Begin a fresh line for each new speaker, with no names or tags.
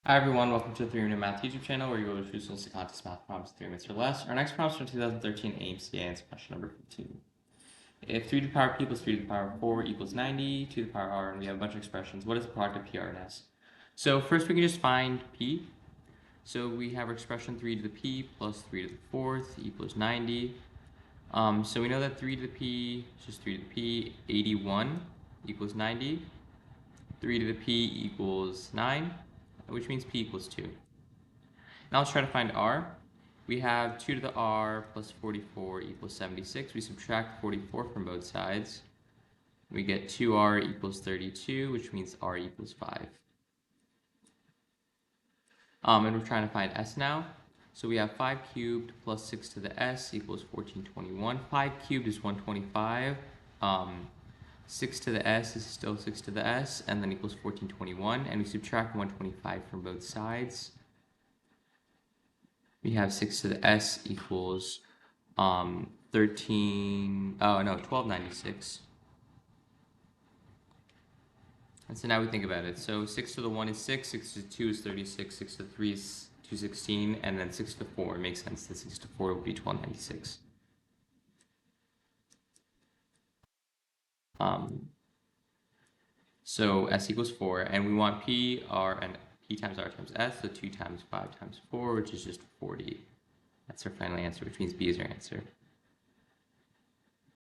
Hi everyone, welcome to the 3-Minute Math YouTube channel where you will choose the contest math problems 3 minutes or less. Our next problem is from 2013 AMC answer question number 15. If 3 to the power p plus 3 to the power 4 equals 90 to the power r, and we have a bunch of expressions, what is the product of p, r, and s? So first we can just find p. So we have our expression 3 to the p plus 3 to the fourth equals 90. So we know that 3 to the p is just 3 to the p, 81 equals 90. 3 to the p equals 9. Which means p equals 2. Now let's try to find r. We have 2 to the r plus 44 equals 76. We subtract 44 from both sides. We get 2r equals 32, which means r equals 5. And we're trying to find s now. So we have 5 cubed plus 6 to the s equals 1421. 5 cubed is 125. 6 to the s is still 6 to the s, and then equals 1421, and we subtract 125 from both sides. We have 6 to the s equals 1296. And so now we think about it. So 6 to the 1 is 6, 6 to the 2 is 36, 6 to the 3 is 216, and then 6 to the 4, it makes sense that 6 to 4 would be 1296. So s equals 4, and we want p, r, and p times r times s, so 2 times 5 times 4, which is just 40. That's our final answer, which means b is our answer.